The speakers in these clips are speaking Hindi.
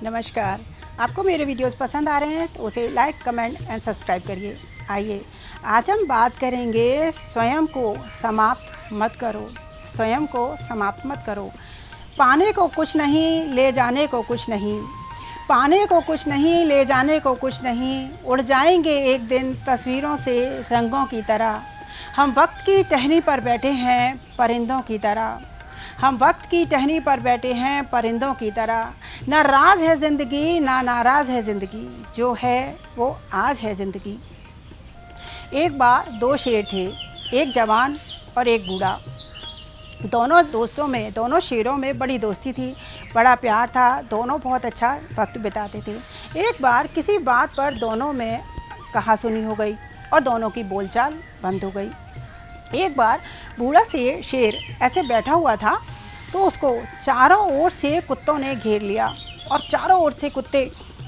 नमस्कार। आपको मेरे वीडियोस पसंद आ रहे हैं तो उसे लाइक, कमेंट एंड सब्सक्राइब करिए। आइए आज हम बात करेंगे स्वयं को समाप्त मत करो। स्वयं को समाप्त मत करो। पाने को कुछ नहीं, ले जाने को कुछ नहीं। पाने को कुछ नहीं, ले जाने को कुछ नहीं। उड़ जाएंगे एक दिन तस्वीरों से रंगों की तरह। हम वक्त की टहनी पर बैठे हैं परिंदों की तरह। हम वक्त की टहनी पर बैठे हैं परिंदों की तरह। ना राज है ज़िंदगी, ना नाराज़ है ज़िंदगी। जो है वो आज है ज़िंदगी। एक बार दो शेर थे, एक जवान और एक बूढ़ा। दोनों शेरों में बड़ी दोस्ती थी, बड़ा प्यार था। दोनों बहुत अच्छा वक्त बिताते थे। एक बार किसी बात पर दोनों में कहासुनी हो गई और दोनों की बोलचाल बंद हो गई। एक बार बूढ़ा शेर ऐसे बैठा हुआ था तो उसको चारों ओर से कुत्तों ने घेर लिया और चारों ओर से कुत्ते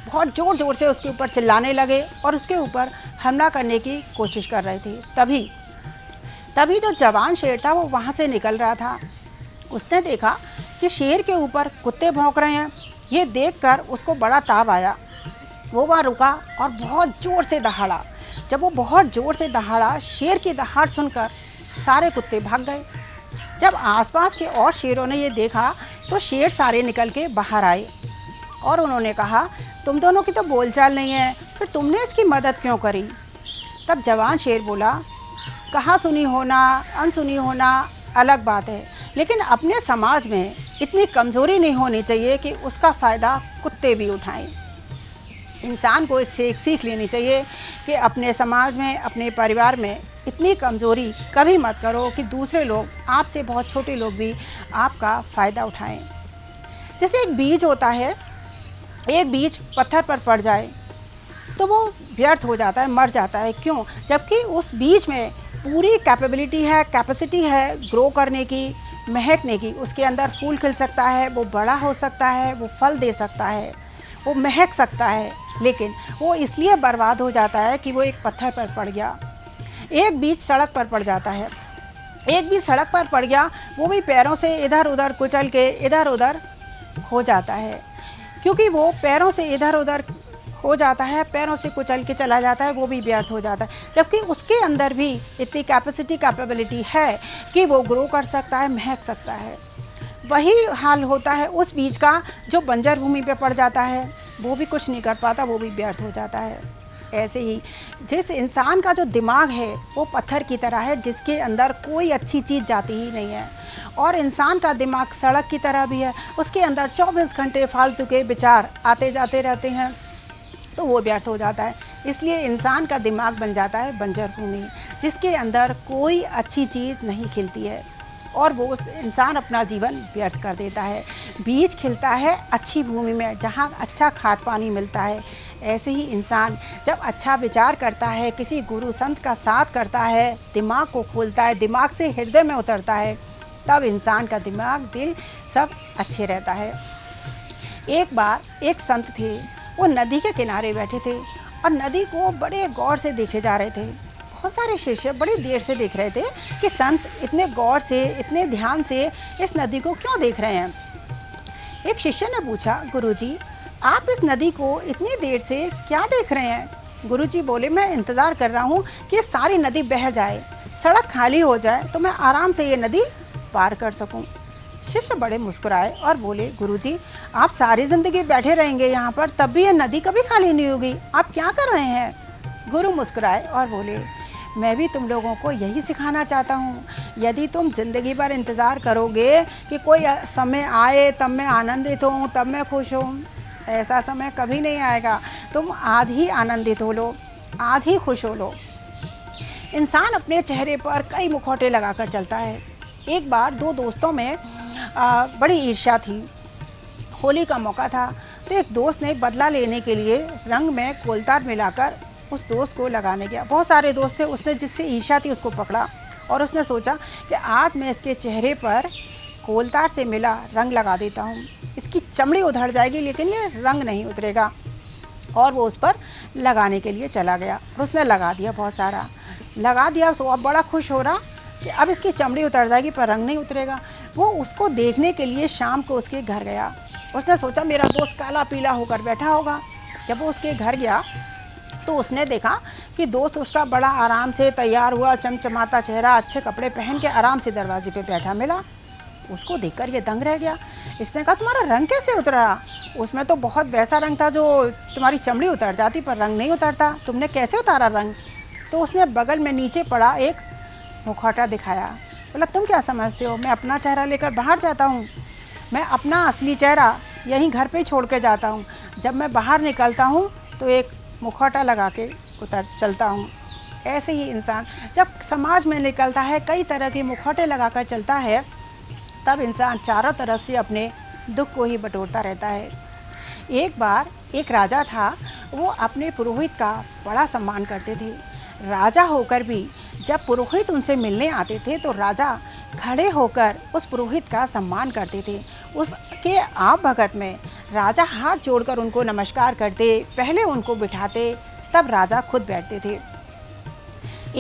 बहुत ज़ोर ज़ोर से उसके ऊपर चिल्लाने लगे और उसके ऊपर हमला करने की कोशिश कर रहे थे। तभी जो जवान शेर था वो वहाँ से निकल रहा था। उसने देखा कि शेर के ऊपर कुत्ते भौंक रहे हैं। ये देखकर उसको बड़ा ताव आया। वो वहाँ रुका और बहुत ज़ोर से दहाड़ा। जब वो बहुत ज़ोर से दहाड़ा, शेर की दहाड़ सुनकर सारे कुत्ते भाग गए। जब आसपास के और शेरों ने ये देखा तो शेर सारे निकल के बाहर आए और उन्होंने कहा, तुम दोनों की तो बोलचाल नहीं है, फिर तुमने इसकी मदद क्यों करी? तब जवान शेर बोला, कहा सुनी होना, अनसुनी होना अलग बात है, लेकिन अपने समाज में इतनी कमज़ोरी नहीं होनी चाहिए कि उसका फ़ायदा कुत्ते भी उठाएं। इंसान को इससे एक सीख लेनी चाहिए कि अपने समाज में, अपने परिवार में इतनी कमज़ोरी कभी मत करो कि दूसरे लोग, आपसे बहुत छोटे लोग भी आपका फ़ायदा उठाएं। जैसे एक बीज होता है, एक बीज पत्थर पर पड़ जाए तो वो व्यर्थ हो जाता है, मर जाता है। क्यों? जबकि उस बीज में पूरी कैपेसिटी है ग्रो करने की, महकने की। उसके अंदर फूल खिल सकता है, वो बड़ा हो सकता है, वो फल दे सकता है, वो महक सकता है, लेकिन वो इसलिए बर्बाद हो जाता है कि वो एक पत्थर पर पड़ गया। एक बीज सड़क पर पड़ जाता है, एक बीज सड़क पर पड़ गया, वो भी पैरों से इधर उधर कुचल के इधर उधर हो जाता है। क्योंकि वो पैरों से इधर उधर हो जाता है, पैरों से कुचल के चला जाता है, वो भी व्यर्थ हो जाता है। जबकि उसके अंदर भी इतनी कैपेबिलिटी है कि वो ग्रो कर सकता है, महक सकता है। वही हाल होता है उस बीज का जो बंजर भूमि पे पड़ जाता है, वो भी कुछ नहीं कर पाता, वो भी व्यर्थ हो जाता है। ऐसे ही जिस इंसान का जो दिमाग है वो पत्थर की तरह है, जिसके अंदर कोई अच्छी चीज़ जाती ही नहीं है। और इंसान का दिमाग सड़क की तरह भी है, उसके अंदर 24 घंटे फालतू के विचार आते जाते रहते हैं, तो वो व्यर्थ हो जाता है। इसलिए इंसान का दिमाग बन जाता है बंजर भूमि, जिसके अंदर कोई अच्छी चीज़ नहीं खिलती है और वो इंसान अपना जीवन व्यर्थ कर देता है। बीज खिलता है अच्छी भूमि में, जहाँ अच्छा खाद पानी मिलता है। ऐसे ही इंसान जब अच्छा विचार करता है, किसी गुरु संत का साथ करता है, दिमाग को खोलता है, दिमाग से हृदय में उतरता है, तब इंसान का दिमाग, दिल सब अच्छे रहता है। एक बार एक संत थे, वो नदी के किनारे बैठे थे और नदी को बड़े गौर से देखे जा रहे थे। बहुत सारे शिष्य बड़ी देर से देख रहे थे कि संत इतने गौर से, इतने ध्यान से इस नदी को क्यों देख रहे हैं। एक शिष्य ने पूछा, गुरुजी आप इस नदी को इतनी देर से क्या देख रहे हैं? गुरुजी बोले, मैं इंतज़ार कर रहा हूँ कि सारी नदी बह जाए, सड़क खाली हो जाए तो मैं आराम से ये नदी पार कर सकूँ। शिष्य बड़े मुस्कुराए और बोले, गुरुजी आप सारी ज़िंदगी बैठे रहेंगे यहाँ पर, तब भी ये नदी कभी खाली नहीं होगी, आप क्या कर रहे हैं? गुरु मुस्कुराए और बोले, मैं भी तुम लोगों को यही सिखाना चाहता हूँ। यदि तुम ज़िंदगी भर इंतज़ार करोगे कि कोई समय आए तब मैं आनंदित हूँ, तब मैं खुश हूँ, ऐसा समय कभी नहीं आएगा। तुम आज ही आनंदित हो लो, आज ही खुश हो लो। इंसान अपने चेहरे पर कई मुखौटे लगाकर चलता है। एक बार दो दोस्तों में बड़ी ईर्ष्या थी। होली का मौका था तो एक दोस्त ने बदला लेने के लिए रंग में कोलतार मिलाकर उस दोस्त को लगाने गया। बहुत सारे दोस्त थे, उसने जिससे ईर्ष्या थी उसको पकड़ा और उसने सोचा कि आज मैं इसके चेहरे पर कोलतार से मिला रंग लगा देता हूँ। इसकी चमड़ी उधड़ जाएगी लेकिन ये रंग नहीं उतरेगा। और वो उस पर लगाने के लिए चला गया और उसने लगा दिया, बहुत सारा लगा दिया। सो अब बड़ा खुश हो रहा कि अब इसकी चमड़ी उतर जाएगी पर रंग नहीं उतरेगा। वो उसको देखने के लिए शाम को उसके घर गया उसने सोचा मेरा दोस्त काला पीला होकर बैठा होगा। जब वो उसके घर गया तो उसने देखा कि दोस्त उसका बड़ा आराम से तैयार हुआ, चमचमाता चेहरा, अच्छे कपड़े पहन के आराम से दरवाजे पे बैठा मिला। उसको देखकर ये दंग रह गया। इसने कहा तुम्हारा रंग कैसे उतरा? उसमें तो बहुत वैसा रंग था जो तुम्हारी चमड़ी उतर जाती, पर रंग नहीं उतरता, तुमने कैसे उतारा रंग? तो उसने बगल में नीचे पड़ा एक मुखौटा दिखाया। बोला तुम क्या समझते हो मैं अपना चेहरा लेकर बाहर जाता हूँ? मैं अपना असली चेहरा यहीं घर पे ही छोड़ के जाता हूँ। जब मैं बाहर निकलता हूँ तो एक मुखौटा लगा के चलता हूँ। ऐसे ही इंसान जब समाज में निकलता है, कई तरह के मुखौटे लगाकर चलता है, तब इंसान चारों तरफ से अपने दुख को ही बटोरता रहता है। एक बार एक राजा था, वो अपने पुरोहित का बड़ा सम्मान करते थे। राजा होकर भी जब पुरोहित उनसे मिलने आते थे तो राजा खड़े होकर उस पुरोहित का सम्मान करते थे। उसके आप भगत में राजा हाथ जोड़कर उनको नमस्कार करते, पहले उनको बिठाते, तब राजा खुद बैठते थे।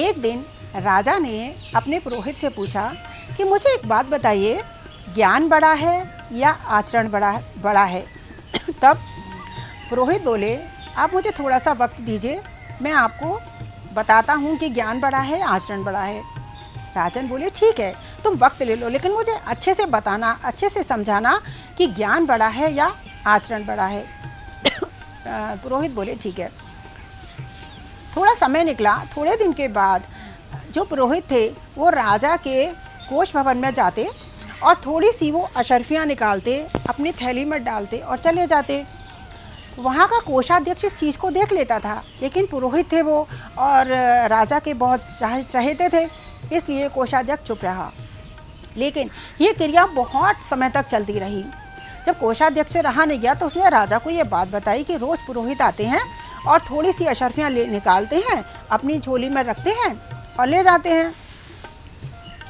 एक दिन राजा ने अपने पुरोहित से पूछा कि मुझे एक बात बताइए, ज्ञान बड़ा है या आचरण बड़ा है? तब पुरोहित बोले आप मुझे थोड़ा सा वक्त दीजिए, मैं आपको बताता हूँ कि ज्ञान बड़ा है आचरण बड़ा है। राजन बोले ठीक है तुम वक्त ले लो, लेकिन मुझे अच्छे से बताना, अच्छे से समझाना कि ज्ञान बड़ा है या आचरण बड़ा है। पुरोहित बोले ठीक है। थोड़ा समय निकला। थोड़े दिन के बाद जो पुरोहित थे वो राजा के कोष भवन में जाते और थोड़ी सी वो अशर्फियाँ निकालते, अपनी थैली में डालते और चले जाते। वहाँ का कोषाध्यक्ष इस चीज़ को देख लेता था, लेकिन पुरोहित थे वो और राजा के बहुत चहेते थे, इसलिए कोषाध्यक्ष चुप रहा। लेकिन ये क्रिया बहुत समय तक चलती रही। जब कोषाध्यक्ष रहा नहीं गया तो उसने राजा को ये बात बताई कि रोज़ पुरोहित आते हैं और थोड़ी सी अशर्फियाँ निकालते हैं, अपनी झोली में रखते हैं और ले जाते हैं।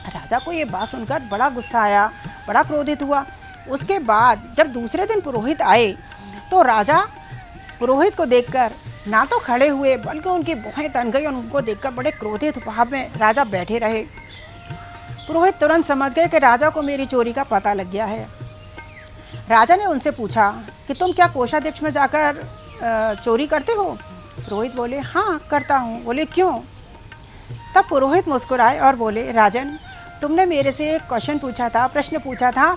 राजा को ये बात सुनकर बड़ा गुस्सा आया, बड़ा क्रोधित हुआ। उसके बाद जब दूसरे दिन पुरोहित आए तो राजा पुरोहित को देखकर ना तो खड़े हुए बल्कि उनकी भौहें तन गई और उनको देखकर बड़े क्रोधित भाव में राजा बैठे रहे। पुरोहित तुरंत समझ गए कि राजा को मेरी चोरी का पता लग गया है। राजा ने उनसे पूछा कि तुम क्या कोषाध्यक्ष में जाकर चोरी करते हो? पुरोहित बोले हाँ करता हूँ। बोले क्यों? तब पुरोहित मुस्कुराए और बोले राजन तुमने मेरे से एक प्रश्न पूछा था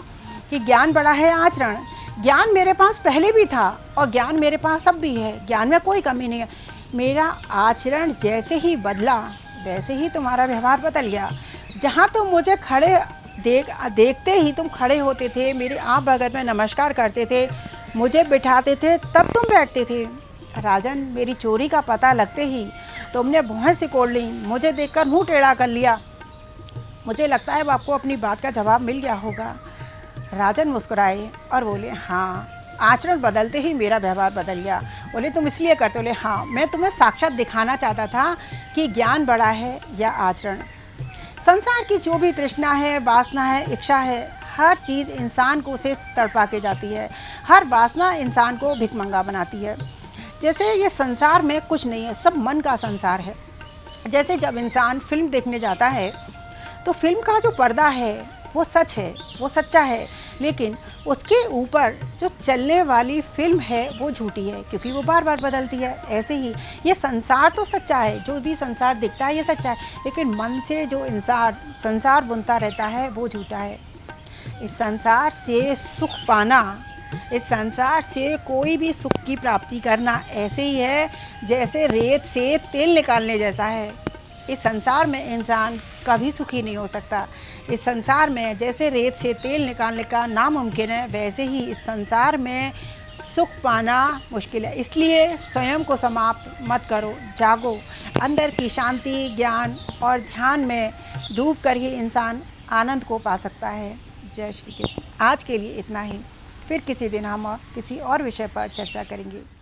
कि ज्ञान बड़ा है आचरण। ज्ञान मेरे पास पहले भी था और ज्ञान मेरे पास अब भी है, ज्ञान में कोई कमी नहीं है। मेरा आचरण जैसे ही बदला वैसे ही तुम्हारा व्यवहार बदल गया। जहाँ तुम मुझे देखते ही तुम खड़े होते थे, मेरे आप भगत में नमस्कार करते थे, मुझे बिठाते थे, तब तुम बैठते थे। राजन मेरी चोरी का पता लगते ही तुमने भौहें सिकोड़ ली, मुझे देखकर मुंह टेढ़ा कर लिया। मुझे लगता है अब आपको अपनी बात का जवाब मिल गया होगा। राजन मुस्कुराए और बोले हाँ, आचरण बदलते ही मेरा व्यवहार बदल गया। बोले तुम इसलिए करते? बोले हाँ, मैं तुम्हें साक्षात दिखाना चाहता था कि ज्ञान बड़ा है या आचरण। संसार की जो भी तृष्णा है, वासना है, इच्छा है, हर चीज़ इंसान को उसे तड़पा के जाती है। हर वासना इंसान को भिखमंगा बनाती है। जैसे ये संसार में कुछ नहीं है, सब मन का संसार है। जैसे जब इंसान फिल्म देखने जाता है तो फिल्म का जो पर्दा है वो सच है, वो सच्चा है, लेकिन उसके ऊपर जो चलने वाली फिल्म है वो झूठी है, क्योंकि वो बार बार बदलती है। ऐसे ही ये संसार तो सच्चा है, जो भी संसार दिखता है ये सच्चा है, लेकिन मन से जो इंसान संसार बुनता रहता है वो झूठा है। इस संसार से सुख पाना, इस संसार से कोई भी सुख की प्राप्ति करना ऐसे ही है जैसे रेत से तेल निकालने जैसा है। इस संसार में इंसान कभी सुखी नहीं हो सकता। इस संसार में जैसे रेत से तेल निकालने का नामुमकिन है, वैसे ही इस संसार में सुख पाना मुश्किल है। इसलिए स्वयं को समाप्त मत करो, जागो। अंदर की शांति, ज्ञान और ध्यान में डूब कर ही इंसान आनंद को पा सकता है। जय श्री कृष्ण। आज के लिए इतना ही, फिर किसी दिन हम किसी और विषय पर चर्चा करेंगे।